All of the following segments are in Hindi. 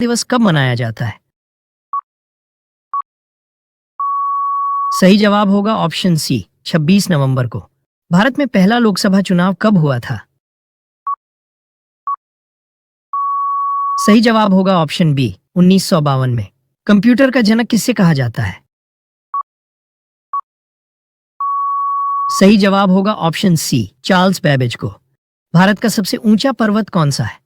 दिवस कब मनाया जाता है? सही जवाब होगा ऑप्शन सी 26 नवंबर को। भारत में पहला लोकसभा चुनाव कब हुआ था? सही जवाब होगा ऑप्शन बी 1952 में। कंप्यूटर का जनक किससे कहा जाता है? सही जवाब होगा ऑप्शन सी चार्ल्स बेबेज को। भारत का सबसे ऊंचा पर्वत कौन सा है?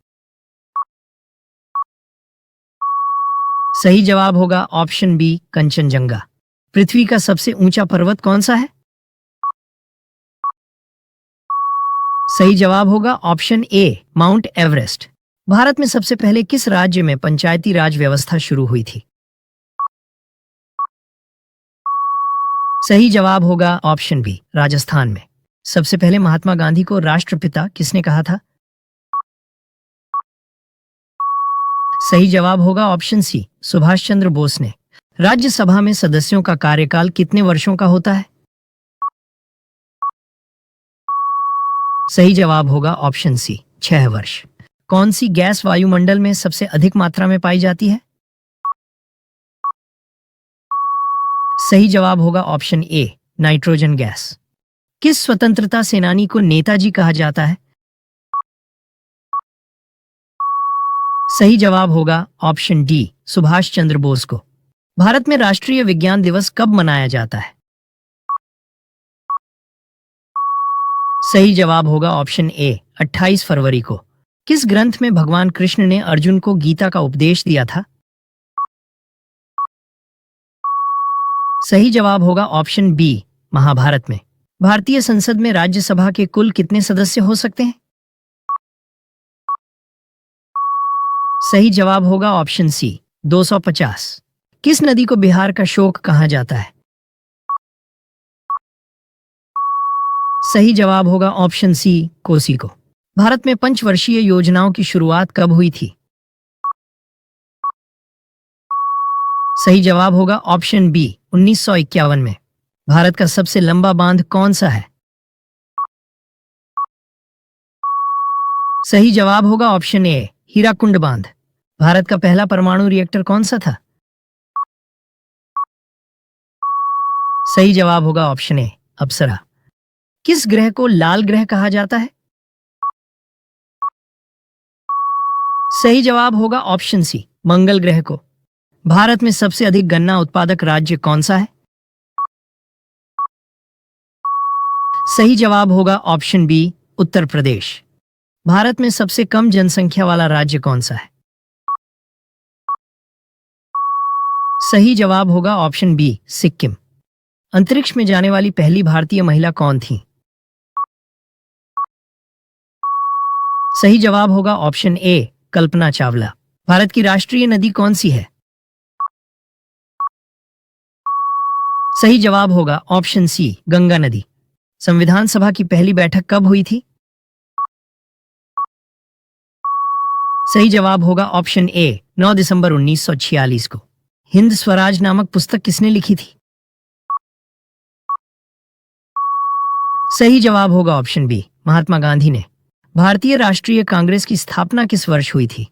सही जवाब होगा ऑप्शन बी कंचनजंगा। पृथ्वी का सबसे ऊंचा पर्वत कौन सा है? सही जवाब होगा ऑप्शन ए माउंट एवरेस्ट। भारत में सबसे पहले किस राज्य में पंचायती राज व्यवस्था शुरू हुई थी? सही जवाब होगा ऑप्शन बी राजस्थान में। सबसे पहले महात्मा गांधी को राष्ट्रपिता किसने कहा था? सही जवाब होगा ऑप्शन सी सुभाष चंद्र बोस ने। राज्यसभा में सदस्यों का कार्यकाल कितने वर्षों का होता है? सही जवाब होगा ऑप्शन सी 6 वर्ष। कौन सी गैस वायुमंडल में सबसे अधिक मात्रा में पाई जाती है? सही जवाब होगा ऑप्शन ए नाइट्रोजन गैस। किस स्वतंत्रता सेनानी को नेताजी कहा जाता है? सही जवाब होगा ऑप्शन डी सुभाष चंद्र बोस को। भारत में राष्ट्रीय विज्ञान दिवस कब मनाया जाता है? सही जवाब होगा ऑप्शन ए 28 फरवरी को। किस ग्रंथ में भगवान कृष्ण ने अर्जुन को गीता का उपदेश दिया था? सही जवाब होगा ऑप्शन बी महाभारत में। भारतीय संसद में राज्यसभा के कुल कितने सदस्य हो सकते हैं? सही जवाब होगा ऑप्शन सी 250। किस नदी को बिहार का शोक कहा जाता है? सही जवाब होगा ऑप्शन सी कोसी को। भारत में पंचवर्षीय योजनाओं की शुरुआत कब हुई थी? सही जवाब होगा ऑप्शन बी 1951 में। भारत का सबसे लंबा बांध कौन सा है? सही जवाब होगा ऑप्शन ए हीराकुंड बांध। भारत का पहला परमाणु रिएक्टर कौन सा था? सही जवाब होगा ऑप्शन ए अप्सरा। किस ग्रह को लाल ग्रह कहा जाता है? सही जवाब होगा ऑप्शन सी मंगल ग्रह को। भारत में सबसे अधिक गन्ना उत्पादक राज्य कौन सा है? सही जवाब होगा ऑप्शन बी उत्तर प्रदेश। भारत में सबसे कम जनसंख्या वाला राज्य कौन सा है? सही जवाब होगा ऑप्शन बी सिक्किम। अंतरिक्ष में जाने वाली पहली भारतीय महिला कौन थी? सही जवाब होगा ऑप्शन ए कल्पना चावला। भारत की राष्ट्रीय नदी कौन सी है? सही जवाब होगा ऑप्शन सी गंगा नदी। संविधान सभा की पहली बैठक कब हुई थी? सही जवाब होगा ऑप्शन ए 9 दिसंबर 1946 को। हिंद स्वराज नामक पुस्तक किसने लिखी थी? सही जवाब होगा ऑप्शन बी महात्मा गांधी ने। भारतीय राष्ट्रीय कांग्रेस की स्थापना किस वर्ष हुई थी?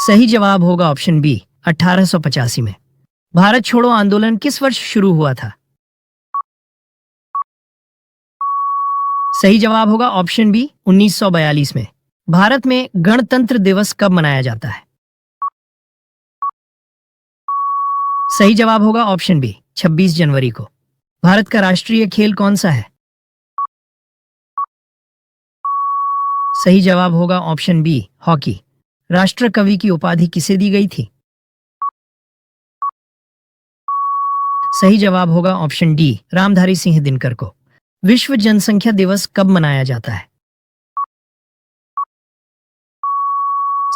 सही जवाब होगा ऑप्शन बी 1885 में। भारत छोड़ो आंदोलन किस वर्ष शुरू हुआ था? सही जवाब होगा ऑप्शन बी 1942 में। भारत में गणतंत्र दिवस कब मनाया जाता है? सही जवाब होगा ऑप्शन बी 26 जनवरी को। भारत का राष्ट्रीय खेल कौन सा है? सही जवाब होगा ऑप्शन बी हॉकी। राष्ट्र कवि की उपाधि किसे दी गई थी? सही जवाब होगा ऑप्शन डी रामधारी सिंह दिनकर को। विश्व जनसंख्या दिवस कब मनाया जाता है?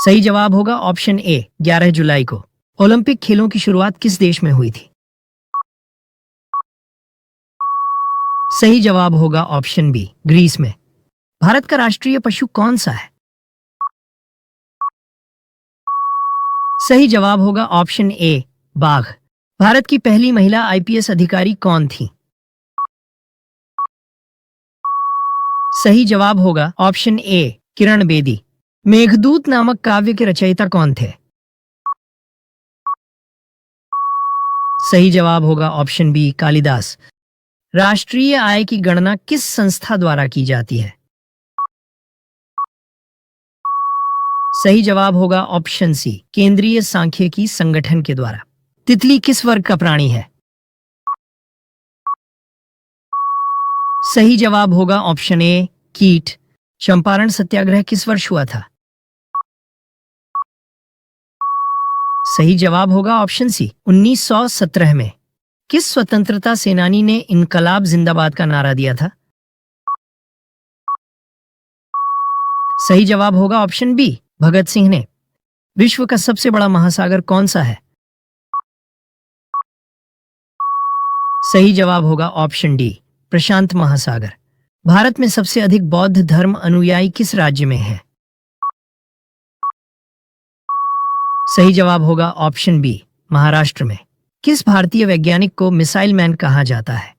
सही जवाब होगा ऑप्शन ए 11 जुलाई को। ओलंपिक खेलों की शुरुआत किस देश में हुई थी? सही जवाब होगा ऑप्शन बी ग्रीस में। भारत का राष्ट्रीय पशु कौन सा है? सही जवाब होगा ऑप्शन ए बाघ। भारत की पहली महिला आईपीएस अधिकारी कौन थी? सही जवाब होगा ऑप्शन ए किरण बेदी। मेघदूत नामक काव्य के रचयिता कौन थे? सही जवाब होगा ऑप्शन बी कालिदास। राष्ट्रीय आय की गणना किस संस्था द्वारा की जाती है? सही जवाब होगा ऑप्शन सी केंद्रीय सांख्यिकी संगठन के द्वारा। तितली किस वर्ग का प्राणी है? सही जवाब होगा ऑप्शन ए कीट। चंपारण सत्याग्रह किस वर्ष हुआ था? सही जवाब होगा ऑप्शन सी 1917 में। किस स्वतंत्रता सेनानी ने इनकलाब जिंदाबाद का नारा दिया था? सही जवाब होगा ऑप्शन बी भगत सिंह ने। विश्व का सबसे बड़ा महासागर कौन सा है? सही जवाब होगा ऑप्शन डी प्रशांत महासागर। भारत में सबसे अधिक बौद्ध धर्म अनुयायी किस राज्य में है? सही जवाब होगा ऑप्शन बी महाराष्ट्र में। किस भारतीय वैज्ञानिक को मिसाइल मैन कहा जाता है?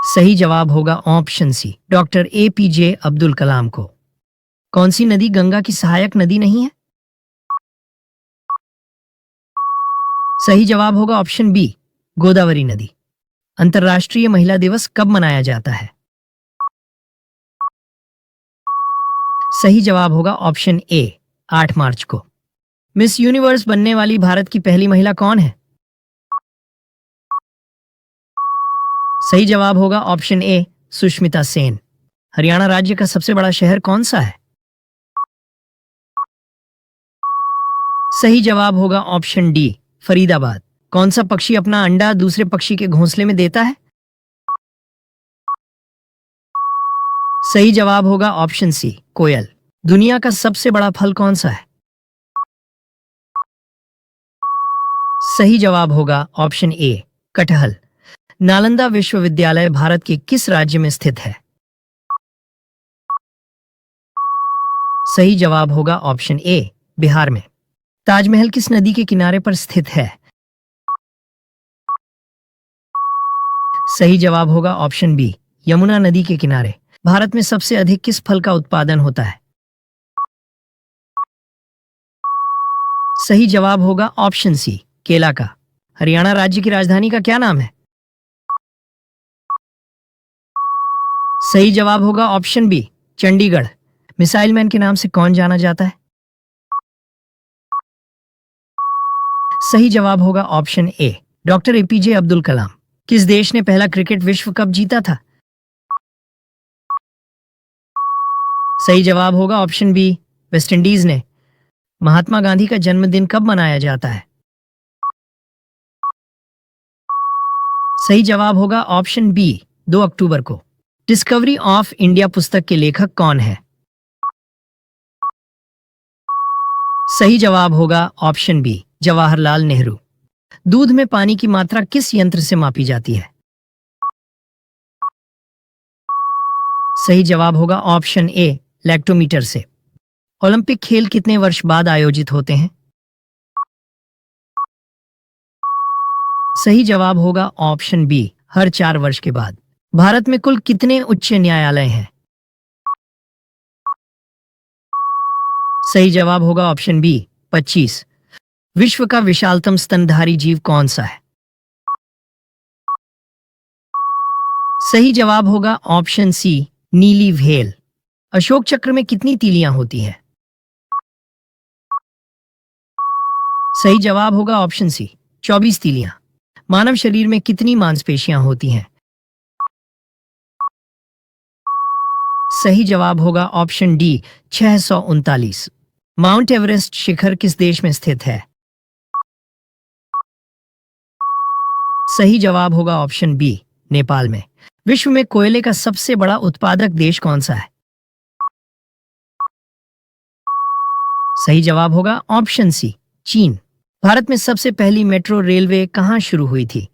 सही जवाब होगा option C doctor APJ Abdul Kalam को। कौन सी नदी गंगा की सहायक नदी नहीं है? सही जवाब होगा ऑप्शन बी गोदावरी नदी। अंतर्राष्ट्रीय महिला दिवस कब मनाया जाता है? सही जवाब होगा ऑप्शन ए 8 मार्च को। मिस यूनिवर्स बनने वाली भारत की पहली महिला कौन है? सही जवाब होगा ऑप्शन ए सुष्मिता सेन। हरियाणा राज्य का सबसे बड़ा शहर कौन सा है? सही जवाब होगा ऑप्शन डी फरीदाबाद। कौन सा पक्षी अपना अंडा दूसरे पक्षी के घोंसले में देता है? सही जवाब होगा ऑप्शन सी कोयल। दुनिया का सबसे बड़ा फल कौन सा है? सही जवाब होगा ऑप्शन ए कटहल। नालंदा विश्वविद्यालय भारत के किस राज्य में स्थित है? सही जवाब होगा ऑप्शन ए बिहार में। ताजमहल किस नदी के किनारे पर स्थित है? सही जवाब होगा ऑप्शन बी यमुना नदी के किनारे। भारत में सबसे अधिक किस फल का उत्पादन होता है? सही जवाब होगा ऑप्शन सी केला का। हरियाणा राज्य की राजधानी का क्या नाम है? सही जवाब होगा option B Chandigarh. Missile man के नाम से कौन जाना जाता है? सही जवाब होगा option A doctor APJ Abdul Kalam. किस देश ने पहला क्रिकेट विश्व कप जीता था? सही जवाब होगा ऑप्शन बी वेस्ट इंडीज ने। महात्मा गांधी का जन्मदिन कब मनाया जाता है? सही जवाब होगा ऑप्शन बी 2 अक्टूबर को। डिस्कवरी ऑफ इंडिया पुस्तक के लेखक कौन है? सही जवाब होगा ऑप्शन बी जवाहरलाल नेहरू। दूध में पानी की मात्रा किस यंत्र से मापी जाती है? सही जवाब होगा ऑप्शन ए लैक्टोमीटर से। ओलंपिक खेल कितने वर्ष बाद आयोजित होते हैं? सही जवाब होगा ऑप्शन बी हर 4 वर्ष के बाद। भारत में कुल कितने उच्च न्यायालय हैं? सही जवाब होगा ऑप्शन बी 25। विश्व का विशालतम स्तनधारी जीव कौन सा है? सही जवाब होगा ऑप्शन सी नीली व्हेल। अशोक चक्र में कितनी तीलियां होती हैं? सही जवाब होगा ऑप्शन सी 24 तीलियां। मानव शरीर में कितनी मांसपेशियां होती हैं? सही जवाब होगा ऑप्शन डी 639। माउंट एवरेस्ट शिखर किस देश में स्थित है? सही जवाब होगा ऑप्शन बी नेपाल में। विश्व में कोयले का सबसे बड़ा उत्पादक देश कौन सा है? सही जवाब होगा ऑप्शन सी चीन। भारत में सबसे पहली मेट्रो रेलवे कहां शुरू हुई थी?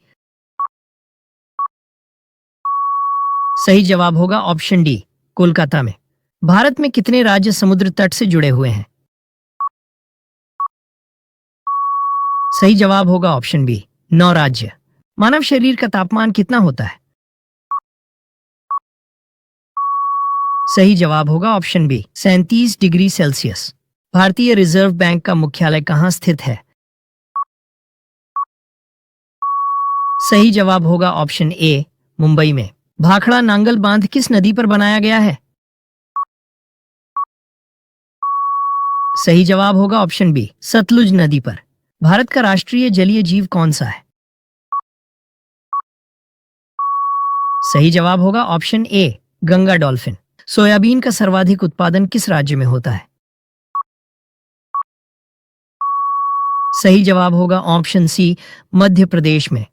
सही जवाब होगा ऑप्शन डी कोलकाता में। भारत में कितने राज्य समुद्र तट से जुड़े हुए हैं? सही जवाब होगा ऑप्शन बी 9 राज्य। मानव शरीर का तापमान कितना होता है? सही जवाब होगा ऑप्शन बी 37 डिग्री सेल्सियस। भारतीय रिजर्व बैंक का मुख्यालय कहाँ स्थित है? सही जवाब होगा ऑप्शन ए मुंबई में। भाखड़ा नांगल बांध किस नदी पर बनाया गया है? सही जवाब होगा ऑप्शन बी सतलुज नदी पर। भारत का राष्ट्रीय जलीय जीव कौन सा है? सही जवाब होगा ऑप्शन ए गंगा डॉल्फिन। सोयाबीन का सर्वाधिक उत्पादन किस राज्य में होता है? सही जवाब होगा ऑप्शन सी मध्य प्रदेश में।